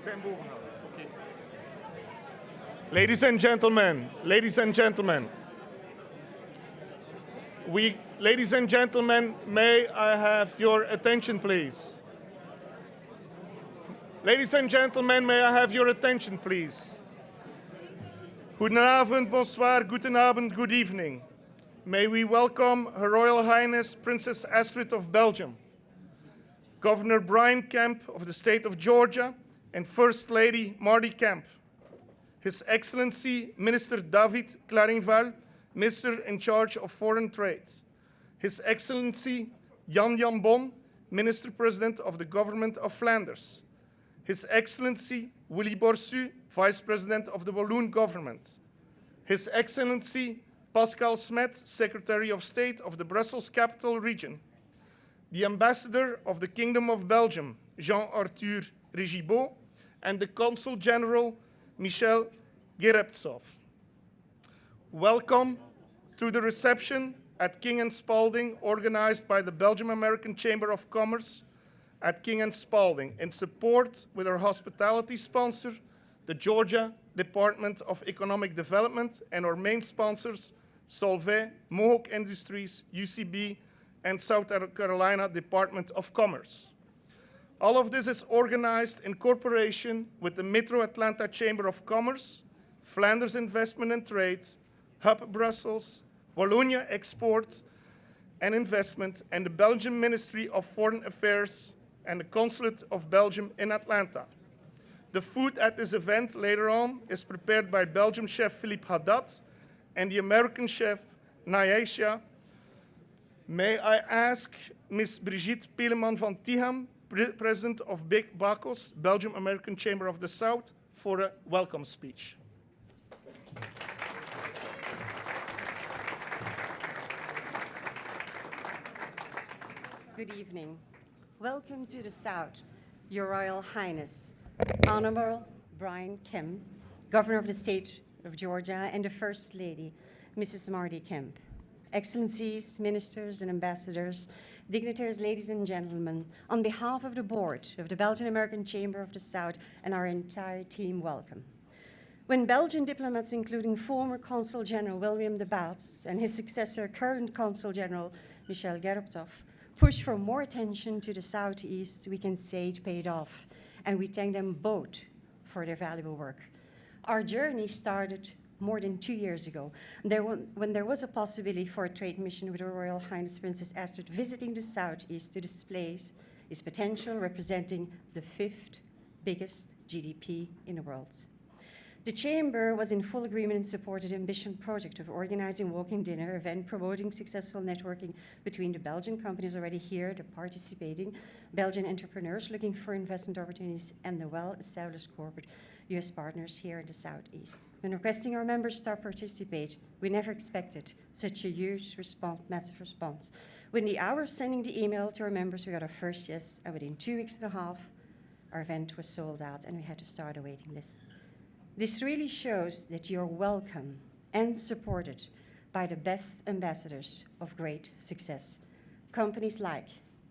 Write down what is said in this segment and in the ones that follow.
Zijn boven houden. Okay. Ladies and gentlemen, ladies and gentlemen, ladies and gentlemen, may I have your attention, please? Ladies and gentlemen, may I have your attention, please? Goedenavond, bonsoir, goedenavond, good evening. May we welcome Her Royal Highness Princess Astrid of Belgium, Governor Brian Kemp of the state of Georgia, and First Lady Marty Kemp, His Excellency Minister David Claringval, Minister in charge of Foreign Trade, His Excellency Jan Jambon, Minister President of the Government of Flanders, His Excellency Willy Borsu, Vice President of the Walloon Government, His Excellency Pascal Smet, Secretary of State of the Brussels Capital Region, the Ambassador of the Kingdom of Belgium, Jean-Arthur Rigibaud, and the Consul General, Michel Gereptsov. Welcome to the reception at King & Spalding, organized by the Belgium American Chamber of Commerce at King & Spalding, in support with our hospitality sponsor, the Georgia Department of Economic Development, and our main sponsors, Solvay, Mohawk Industries, UCB, and South Carolina Department of Commerce. All of this is organized in cooperation with the Metro Atlanta Chamber of Commerce, Flanders Investment and Trade, Hub Brussels, Wallonia Exports and Investment, and the Belgian Ministry of Foreign Affairs and the Consulate of Belgium in Atlanta. The food at this event later on is prepared by Belgian chef Philippe Haddad and the American chef Nyasha. May I ask Ms. Brigitte Pierman van Ticham, President of BACoS, Belgium American Chamber of the South, for a welcome speech. Good evening. Welcome to the South, Your Royal Highness, Honorable Brian Kemp, Governor of the State of Georgia, and the First Lady, Mrs. Marty Kemp. Excellencies, ministers, and ambassadors, dignitaries, ladies and gentlemen, on behalf of the board of the Belgian American Chamber of the South and our entire team, welcome. When Belgian diplomats, including former Consul General William de Baats and his successor, current Consul General Michel Gereptsov, push for more attention to the Southeast, we can say it paid off, and we thank them both for their valuable work. Our journey started more than 2 years ago, when there was a possibility for a trade mission with Her Royal Highness Princess Astrid visiting the Southeast to display its potential, representing the 5th biggest GDP in the world. The Chamber was in full agreement and supported the ambitious project of organizing a walking dinner event promoting successful networking between the Belgian companies already here, the participating Belgian entrepreneurs looking for investment opportunities, and the well-established corporate US partners here in the Southeast. When requesting our members to participate, we never expected such a huge response, massive response. Within the hour of sending the email to our members, we got our first yes, and within 2 weeks and a half, our event was sold out and we had to start a waiting list. This really shows that you're welcome and supported by the best ambassadors of great success, companies like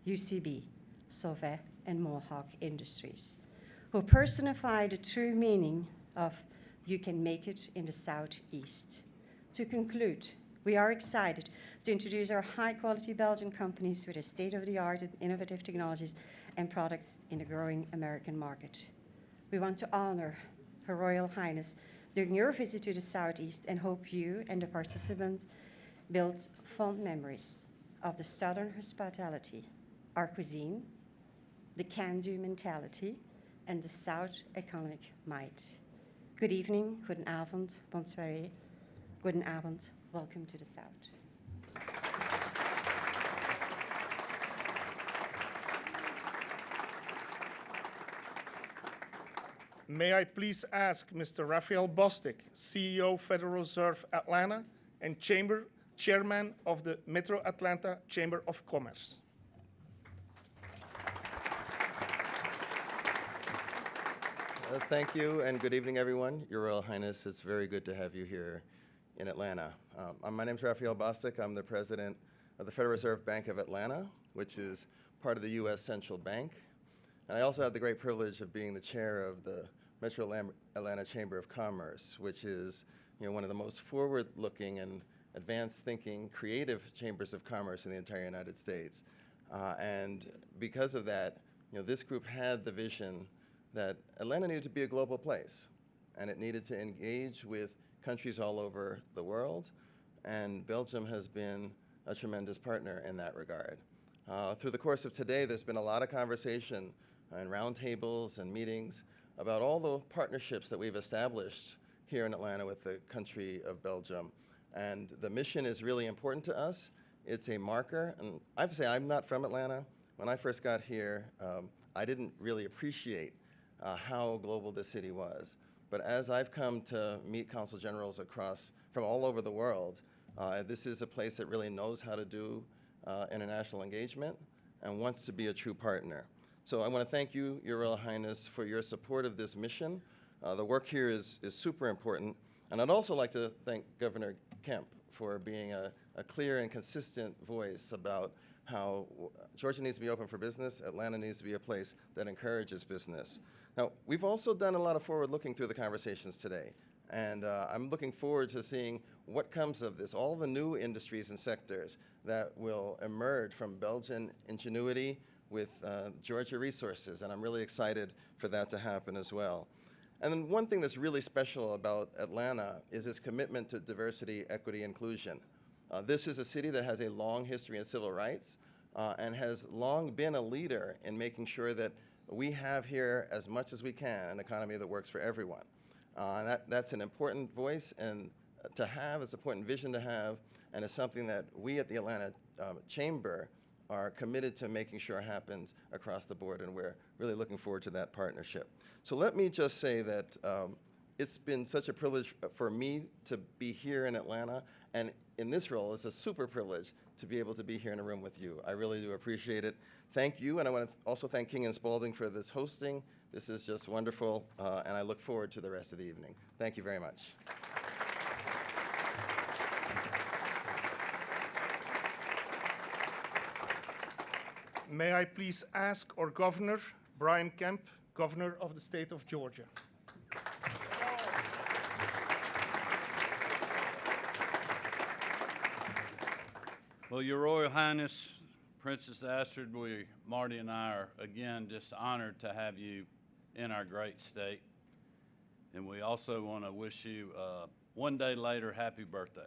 UCB, Solvay, and Mohawk Industries, who personify the true meaning of you can make it in the Southeast. To conclude, we are excited to introduce our high-quality Belgian companies with a state-of-the-art and innovative technologies and products in the growing American market. We want to honor Her Royal Highness during your visit to the Southeast and hope you and the participants build fond memories of the Southern hospitality, our cuisine, the can-do mentality, and the South economic might. Good evening, guten Abend, bonsoir, guten Abend, welcome to the South. May I please ask Mr. Raphael Bostic, CEO, Federal Reserve Atlanta, and Chairman of the Metro Atlanta Chamber of Commerce. Thank you, and good evening, everyone. Your Royal Highness, it's very good to have you here in Atlanta. My name is Raphael Bostic. I'm the president of the Federal Reserve Bank of Atlanta, which is part of the U.S. Central Bank. And I also have the great privilege of being the chair of the Metro Atlanta Chamber of Commerce, which is one of the most forward-looking and advanced thinking, creative chambers of commerce in the entire United States. And because of that, this group had the vision that Atlanta needed to be a global place, and it needed to engage with countries all over the world, and Belgium has been a tremendous partner in that regard. Through the course of today, there's been a lot of conversation and roundtables and meetings about all the partnerships that we've established here in Atlanta with the country of Belgium. And the mission is really important to us. It's a marker, and I have to say, I'm not from Atlanta. When I first got here, I didn't really appreciate how global this city was. But as I've come to meet consul generals from all over the world, this is a place that really knows how to do international engagement and wants to be a true partner. So I want to thank you, Your Royal Highness, for your support of this mission. The work here is super important. And I'd also like to thank Governor Kemp for being a clear and consistent voice about how Georgia needs to be open for business, Atlanta needs to be a place that encourages business. Now, we've also done a lot of forward looking through the conversations today, and I'm looking forward to seeing what comes of this, all the new industries and sectors that will emerge from Belgian ingenuity with Georgia resources, and I'm really excited for that to happen as well. And then one thing that's really special about Atlanta is its commitment to diversity, equity, inclusion. This is a city that has a long history in civil rights and has long been a leader in making sure that we have here, as much as we can, an economy that works for everyone. That's an important voice and to have, it's an important vision to have, and it's something that we at the Atlanta Chamber are committed to making sure happens across the board, and we're really looking forward to that partnership. So let me just say that it's been such a privilege for me to be here in Atlanta, and in this role, it's a super privilege to be able to be here in a room with you. I really do appreciate it. Thank you, and I want to also thank King & Spalding for this hosting. This is just wonderful, and I look forward to the rest of the evening. Thank you very much. May I please ask our Governor, Brian Kemp, Governor of the state of Georgia. Well, Your Royal Highness, Princess Astrid, Marty and I are again just honored to have you in our great state. And we also want to wish you one day later, happy birthday.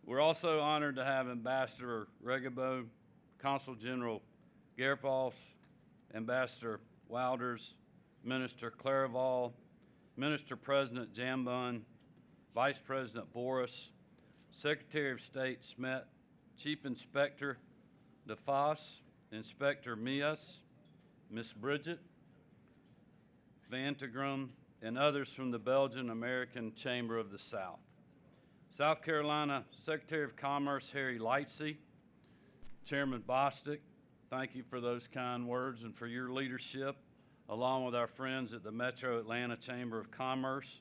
We're also honored to have Ambassador Regabo, Consul General Gerphoff, Ambassador Wilders, Minister Claraval, Minister President Jambon, Vice President Boris, Secretary of State Smet, Chief Inspector DeFoss, Inspector Mias, Miss Brigette, Van Tegrum, and others from the Belgian American Chamber of the South. South Carolina Secretary of Commerce Harry Lightsey, Chairman Bostic, thank you for those kind words and for your leadership, along with our friends at the Metro Atlanta Chamber of Commerce.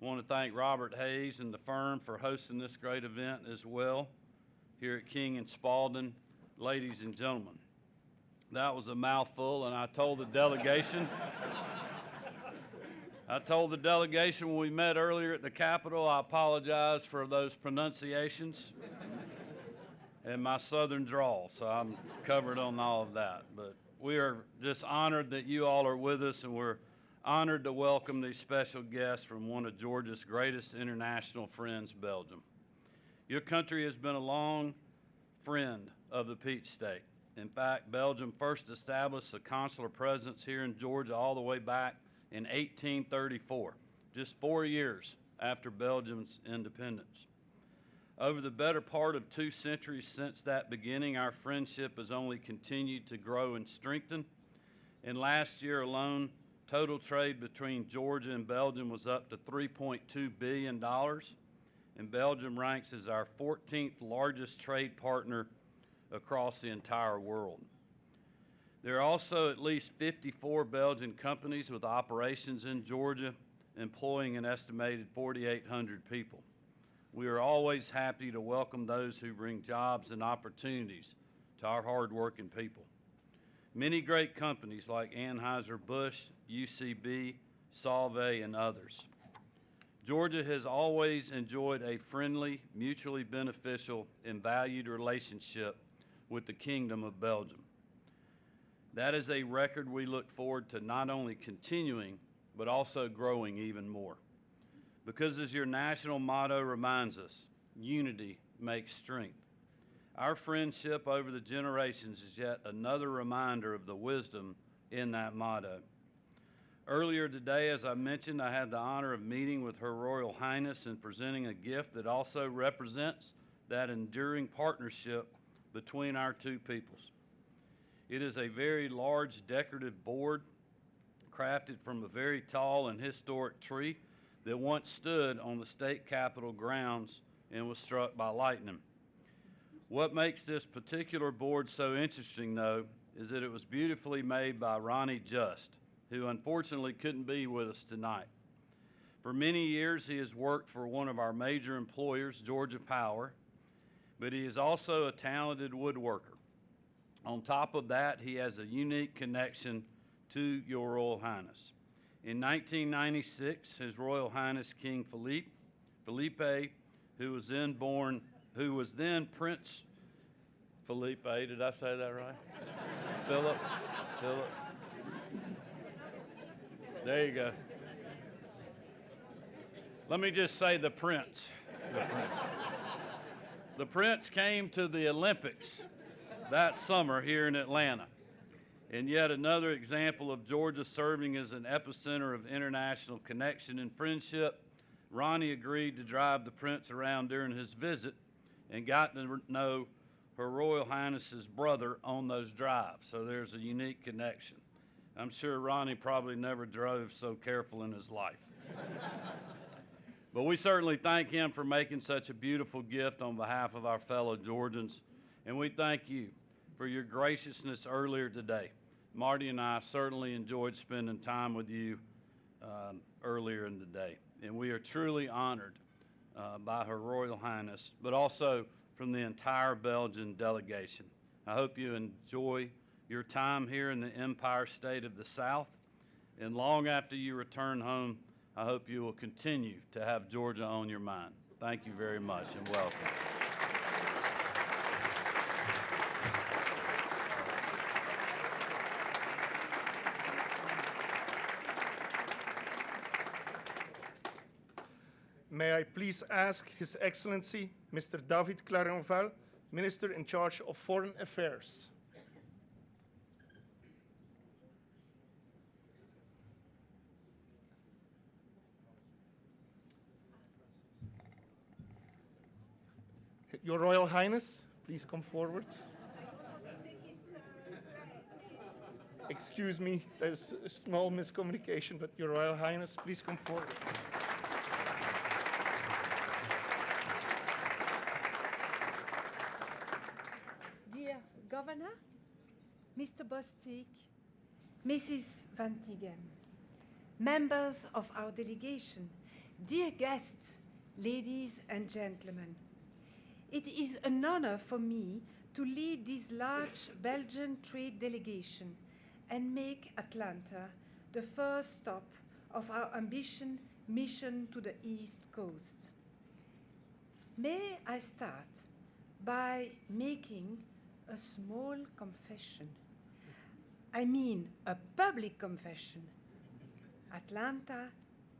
I want to thank Robert Hayes and the firm for hosting this great event as well here at King & Spalding. Ladies and gentlemen, that was a mouthful, and I told the delegation when we met earlier at the Capitol, I apologize for those pronunciations and my southern drawl, so I'm covered on all of that. But we are just honored that you all are with us, and we're honored to welcome these special guests from one of Georgia's greatest international friends, Belgium. Your country has been a long friend of the Peach State. In fact, Belgium first established a consular presence here in Georgia all the way back in 1834, just 4 years after Belgium's independence. Over the better part of 2 centuries since that beginning, our friendship has only continued to grow and strengthen. And last year alone, total trade between Georgia and Belgium was up to $3.2 billion, and Belgium ranks as our 14th largest trade partner across the entire world. There are also at least 54 Belgian companies with operations in Georgia, employing an estimated 4,800 people. We are always happy to welcome those who bring jobs and opportunities to our hard-working people. Many great companies like Anheuser-Busch, UCB, Solvay, and others. Georgia has always enjoyed a friendly, mutually beneficial, and valued relationship with the Kingdom of Belgium. That is a record we look forward to not only continuing, but also growing even more. Because as your national motto reminds us, unity makes strength. Our friendship over the generations is yet another reminder of the wisdom in that motto. Earlier today, as I mentioned, I had the honor of meeting with Her Royal Highness and presenting a gift that also represents that enduring partnership between our two peoples. It is a very large decorative board crafted from a very tall and historic tree that once stood on the state capitol grounds and was struck by lightning. What makes this particular board so interesting, though, is that it was beautifully made by Ronnie Just, who unfortunately couldn't be with us tonight. For many years, he has worked for one of our major employers, Georgia Power, but he is also a talented woodworker. On top of that, he has a unique connection to Your Royal Highness. In 1996, His Royal Highness King Felipe, who was then Prince Felipe, did I say that right? Philip. There you go. Let me just say the Prince. The Prince came to the Olympics that summer here in Atlanta. And yet another example of Georgia serving as an epicenter of international connection and friendship. Ronnie agreed to drive the Prince around during his visit and got to know Her Royal Highness's brother on those drives. So there's a unique connection. I'm sure Ronnie probably never drove so careful in his life. But we certainly thank him for making such a beautiful gift on behalf of our fellow Georgians. And we thank you for your graciousness earlier today. Marty and I certainly enjoyed spending time with you earlier in the day. And we are truly honored by Her Royal Highness, but also from the entire Belgian delegation. I hope you enjoy your time here in the Empire State of the South. And long after you return home, I hope you will continue to have Georgia on your mind. Thank you very much and welcome. May I please ask His Excellency, Mr. David Clarenval, Minister in charge of Foreign Affairs. Your Royal Highness, please come forward. Excuse me, there's a small miscommunication, but Your Royal Highness, please come forward. Dear Governor, Mr. Bostic, Mrs. Van Tighem, members of our delegation, dear guests, ladies and gentlemen, it is an honor for me to lead this large Belgian trade delegation and make Atlanta the first stop of our ambition mission to the East Coast. May I start by making a small confession. I mean a public confession. Atlanta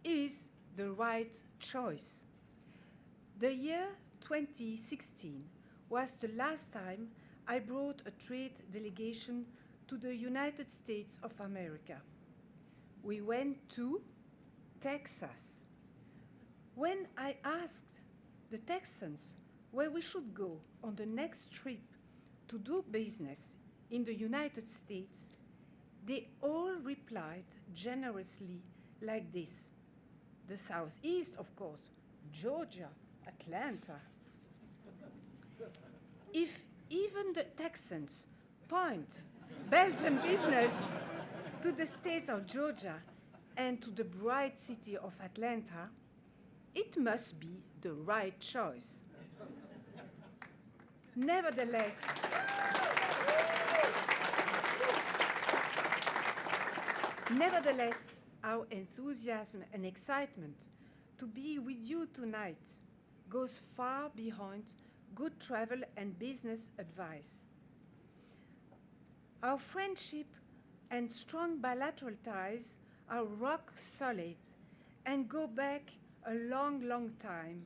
is the right choice. The year 2016 was the last time I brought a trade delegation to the United States of America. We went to Texas. When I asked the Texans where we should go on the next trip to do business in the United States, they all replied generously like this. The Southeast, of course, Georgia, Atlanta. If even the Texans point Belgian business to the states of Georgia and to the bright city of Atlanta, it must be the right choice. Nevertheless, Nevertheless, our enthusiasm and excitement to be with you tonight goes far beyond good travel and business advice. Our friendship and strong bilateral ties are rock solid and go back a long, long time.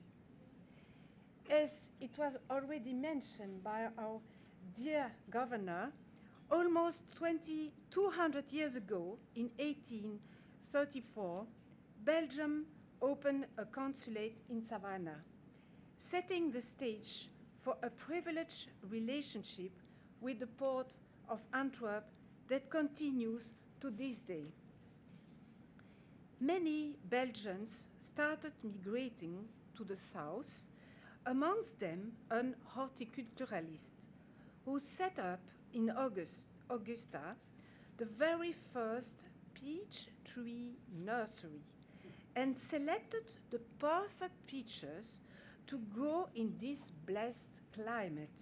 As it was already mentioned by our dear governor, almost 200 years ago, in 1834, Belgium opened a consulate in Savannah, setting the stage for a privileged relationship with the port of Antwerp that continues to this day. Many Belgians started migrating to the south, amongst them an horticulturalist who set up in Augusta the very first peach tree nursery and selected the perfect peaches to grow in this blessed climate.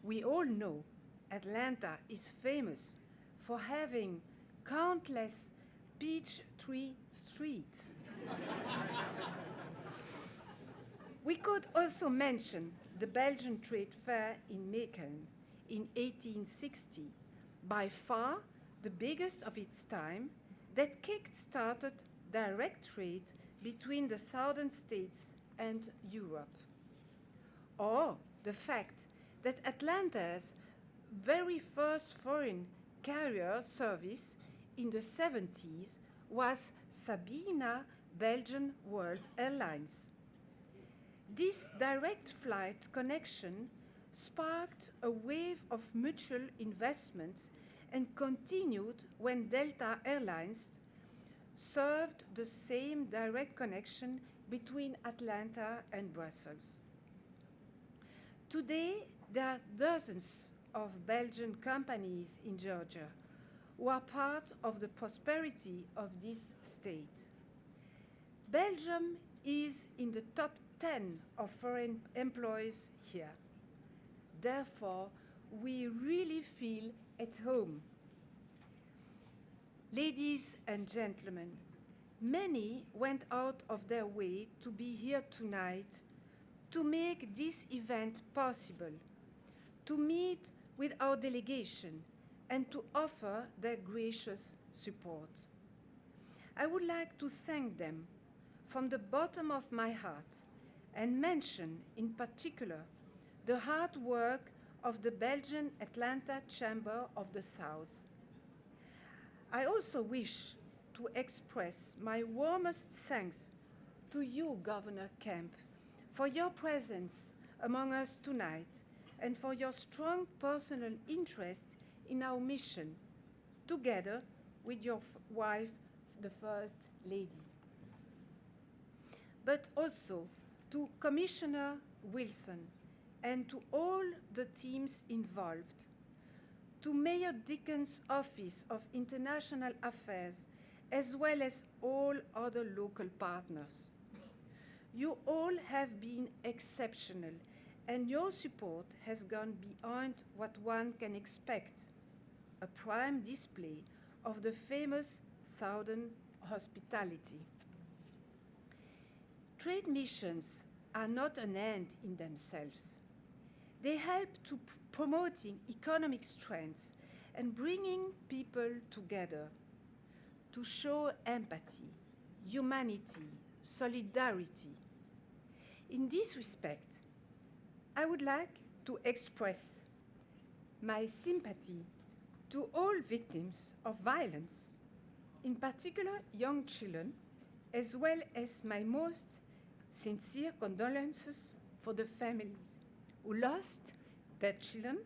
We all know Atlanta is famous for having countless peach tree streets. We could also mention the Belgian Trade Fair in Macon in 1860, by far the biggest of its time, that kick-started direct trade between the southern states and Europe. Or the fact that Atlanta's very first foreign carrier service in the 70s was Sabena Belgian World Airlines. This direct flight connection sparked a wave of mutual investments and continued when Delta Airlines served the same direct connection between Atlanta and Brussels. Today, there are dozens of Belgian companies in Georgia who are part of the prosperity of this state. Belgium is in the top 10 of foreign employees here. Therefore, we really feel at home. Ladies and gentlemen, many went out of their way to be here tonight to make this event possible, to meet with our delegation, and to offer their gracious support. I would like to thank them from the bottom of my heart and mention in particular the hard work of the Belgian Atlanta Chamber of the South. I also wish to express my warmest thanks to you, Governor Kemp, for your presence among us tonight and for your strong personal interest in our mission, together with your wife, the First Lady. But also to Commissioner Wilson and to all the teams involved, to Mayor Dickens' Office of International Affairs, as well as all other local partners. You all have been exceptional, and your support has gone beyond what one can expect, a prime display of the famous Southern hospitality. Trade missions are not an end in themselves. They help to promoting economic strength and bringing people together to show empathy, humanity, solidarity. In this respect, I would like to express my sympathy to all victims of violence, in particular young children, as well as my most sincere condolences for the families who lost their children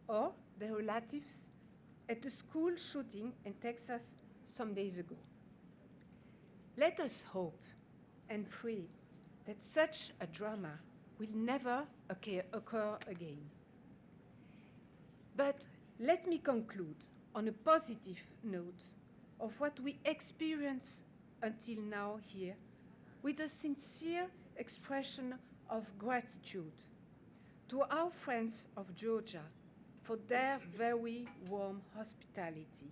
or their relatives at a school shooting in Texas some days ago. Let us hope and pray that such a drama will never occur again. But let me conclude on a positive note of what we experienced until now here with a sincere expression of gratitude to our friends of Georgia for their very warm hospitality.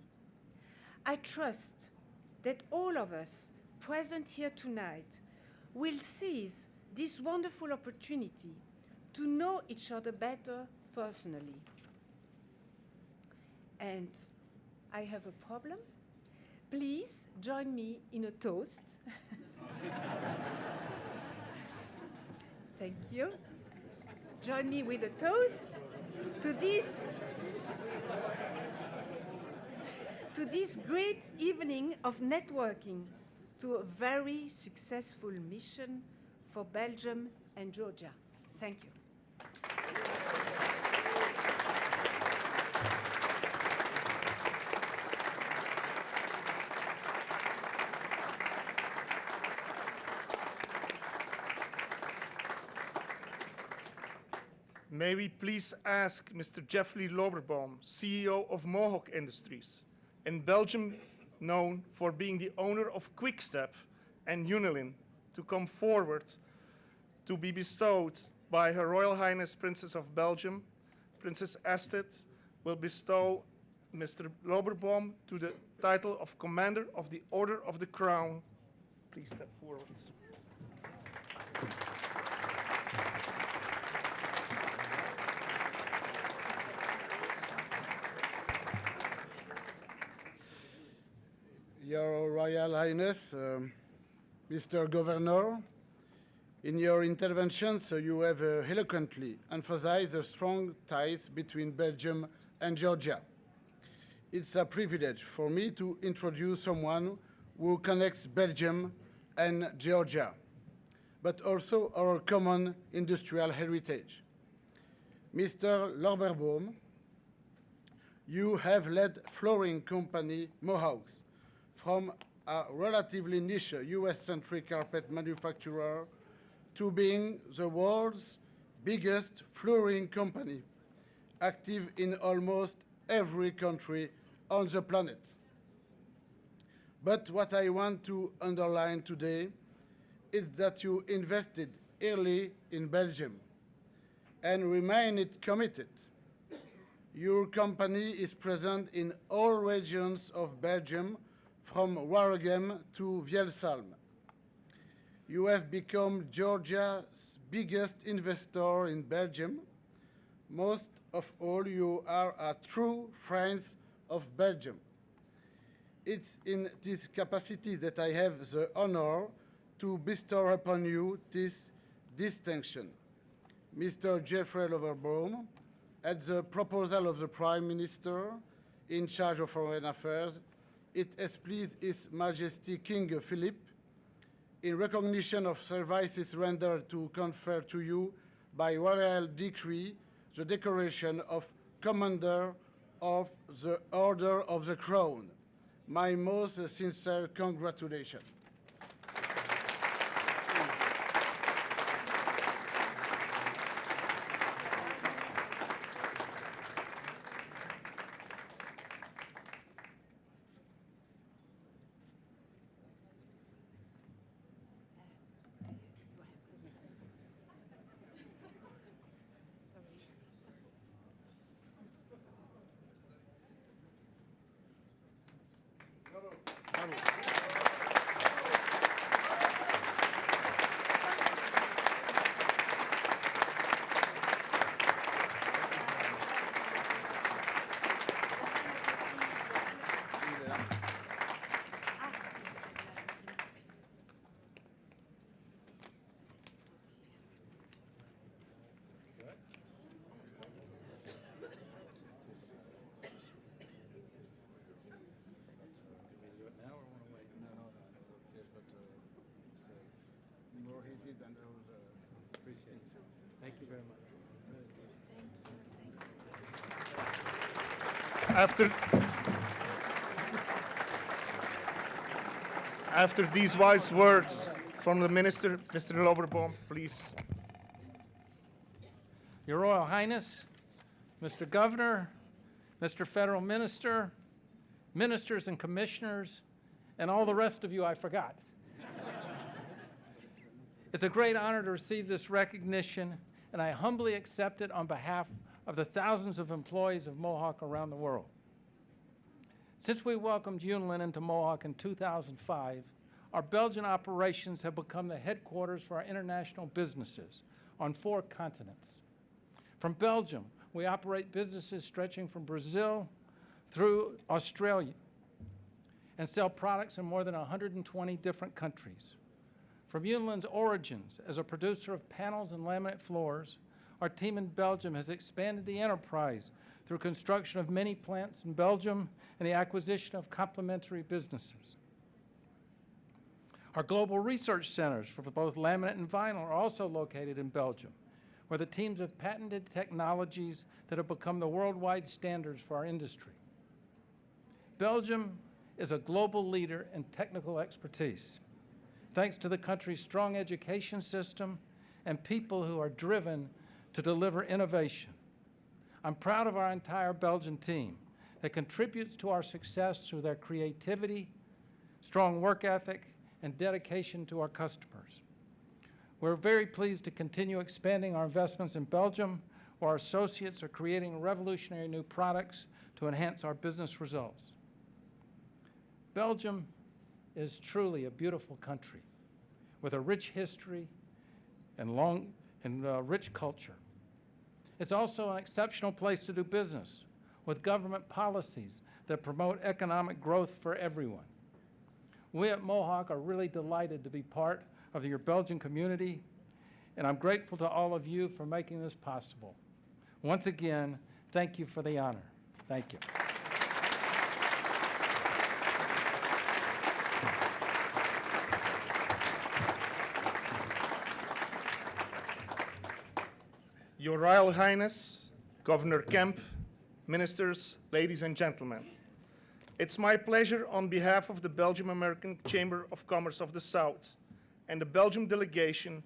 I trust that all of us present here tonight will seize this wonderful opportunity to know each other better personally. And I have a problem. Please join me in a toast. Thank you. Join me with a toast to this great evening of networking, to a very successful mission for Belgium and Georgia. Thank you. May we please ask Mr. Jeffery Loberbaum, CEO of Mohawk Industries, in Belgium known for being the owner of Quickstep and Unilin, to come forward to be bestowed by Her Royal Highness Princess of Belgium. Princess Astrid will bestow Mr. Loberbaum to the title of Commander of the Order of the Crown. Please step forward. Your Royal Highness, Mr. Governor, in your interventions, you have eloquently emphasized the strong ties between Belgium and Georgia. It's a privilege for me to introduce someone who connects Belgium and Georgia, but also our common industrial heritage. Mr. Loberbaum, you have led flooring company Mohawk from a relatively niche US-centric carpet manufacturer to being the world's biggest flooring company, active in almost every country on the planet. But what I want to underline today is that you invested early in Belgium and remained committed. Your company is present in all regions of Belgium, from Waregem to Vielsalm. You have become Georgia's biggest investor in Belgium. Most of all, you are a true friend of Belgium. It's in this capacity that I have the honor to bestow upon you this distinction. Mr. Jeffery Loberbaum, at the proposal of the Prime Minister in charge of foreign affairs, it has pleased His Majesty King Philip, in recognition of services rendered, to confer to you by royal decree the decoration of Commander of the Order of the Crown. My most sincere congratulations. Thank you very much. After these wise words from the Minister, Mr. Loberbaum, please. Your Royal Highness, Mr. Governor, Mr. Federal Minister, ministers and commissioners, and all the rest of you I forgot. It's a great honor to receive this recognition, and I humbly accept it on behalf of the thousands of employees of Mohawk around the world. Since we welcomed Unilin into Mohawk in 2005, our Belgian operations have become the headquarters for our international businesses on 4 continents. From Belgium, we operate businesses stretching from Brazil through Australia and sell products in more than 120 different countries. From Unilin's origins as a producer of panels and laminate floors, our team in Belgium has expanded the enterprise through construction of many plants in Belgium and the acquisition of complementary businesses. Our global research centers for both laminate and vinyl are also located in Belgium, where the teams have patented technologies that have become the worldwide standards for our industry. Belgium is a global leader in technical expertise, thanks to the country's strong education system and people who are driven to deliver innovation. I'm proud of our entire Belgian team that contributes to our success through their creativity, strong work ethic, and dedication to our customers. We're very pleased to continue expanding our investments in Belgium, where our associates are creating revolutionary new products to enhance our business results. Belgium is truly a beautiful country with a rich history and rich culture. It's also an exceptional place to do business with government policies that promote economic growth for everyone. We at Mohawk are really delighted to be part of your Belgian community, and I'm grateful to all of you for making this possible. Once again, thank you for the honor. Thank you. Your Royal Highness, Governor Kemp, ministers, ladies and gentlemen. It's my pleasure on behalf of the Belgium American Chamber of Commerce of the South and the Belgium delegation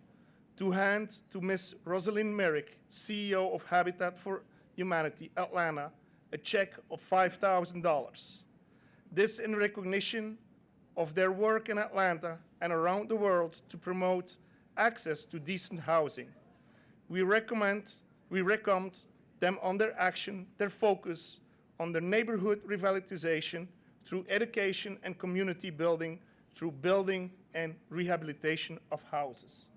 to hand to Ms. Rosalind Merrick, CEO of Habitat for Humanity, Atlanta, a check of $5,000. This in recognition of their work in Atlanta and around the world to promote access to decent housing. We recommend them on their action, their focus on their neighborhood revitalization through education and community building, through building and rehabilitation of houses.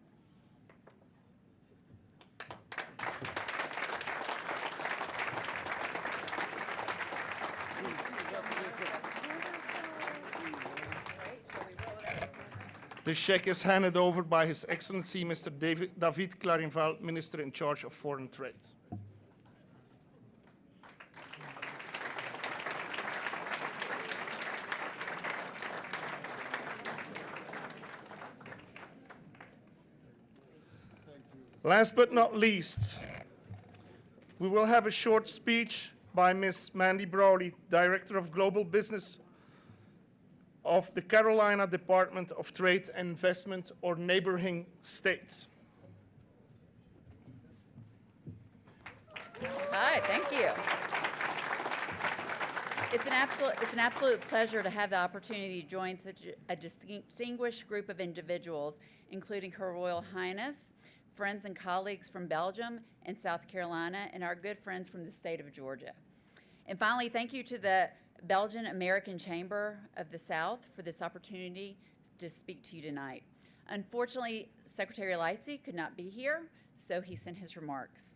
The check is handed over by His Excellency Mr. David Clarinval, Minister in charge of Foreign Trade. Last but not least, we will have a short speech by Ms. Mandy Brody, Director of Global Business of the Carolina Department of Trade and Investment, or neighboring states. Hi, thank you. It's an absolute pleasure to have the opportunity to join such a distinguished group of individuals, including Her Royal Highness, friends and colleagues from Belgium and South Carolina, and our good friends from the state of Georgia. And finally, thank you to the Belgian American Chamber of the South for this opportunity to speak to you tonight. Unfortunately, Secretary Lightsey could not be here, so he sent his remarks.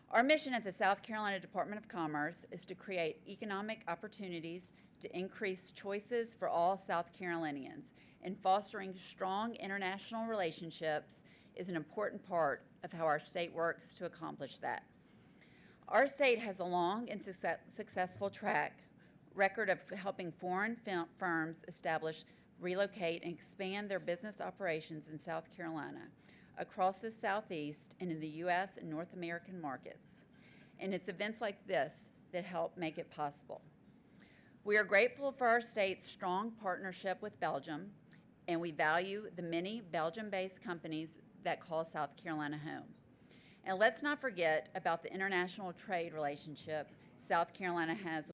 Our mission at the South Carolina Department of Commerce is to create economic opportunities to increase choices for all South Carolinians, and fostering strong international relationships is an important part of how our state works to accomplish that. Our state has a long and successful track record of helping foreign firms establish, relocate, and expand their business operations in South Carolina, across the Southeast, and in the U.S. and North American markets. And it's events like this that help make it possible. We are grateful for our state's strong partnership with Belgium, and we value the many Belgium-based companies that call South Carolina home. And let's not forget about the international trade relationship South Carolina has.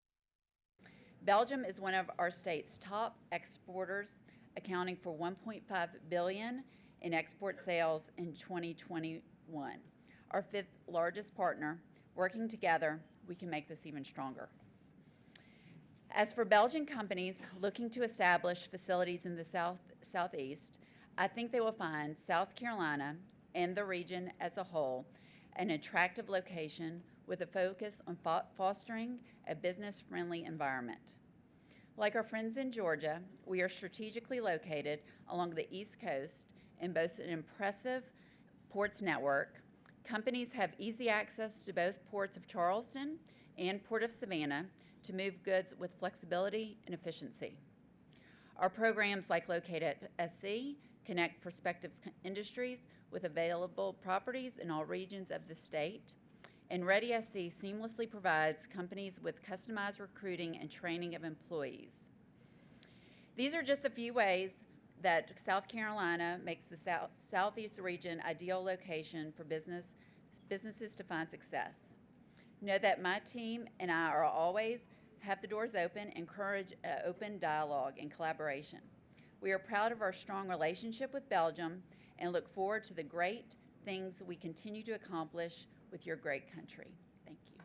Belgium is one of our state's top exporters, accounting for $1.5 billion in export sales in 2021. Our fifth largest partner. Working together, we can make this even stronger. As for Belgian companies looking to establish facilities in the Southeast, I think they will find South Carolina and the region as a whole an attractive location with a focus on fostering a business-friendly environment. Like our friends in Georgia, we are strategically located along the East Coast and boast an impressive ports network. Companies have easy access to both ports of Charleston and Port of Savannah to move goods with flexibility and efficiency. Our programs like Locate at SC connect prospective industries with available properties in all regions of the state, and Ready SC seamlessly provides companies with customized recruiting and training of employees. These are just a few ways that South Carolina makes the Southeast region ideal location for businesses to find success. Know that my team and I are always have the doors open, encourage open dialogue and collaboration. We are proud of our strong relationship with Belgium and look forward to the great things we continue to accomplish with your great country. Thank you.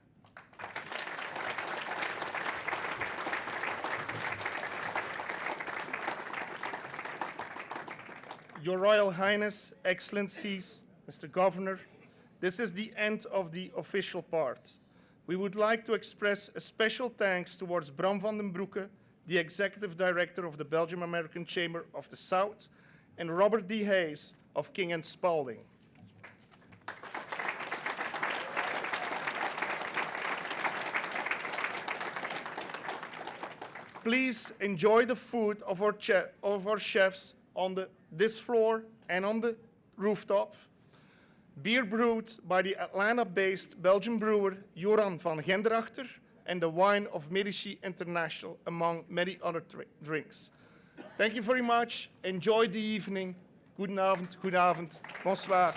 Your Royal Highness, Excellencies, Mr. Governor, this is the end of the official part. We would like to express a special thanks towards Bram van den Broeke, the Executive Director of the Belgium American Chamber of the South, and Robert D. Hayes of King & Spalding. Please enjoy the food of our chefs on this floor and on the rooftop. Beer brewed by the Atlanta-based Belgian brewer Joran van Genderachter, and the wine of Medici International, among many other drinks. Thank you very much. Enjoy the evening. Goedenavond, bonsoir.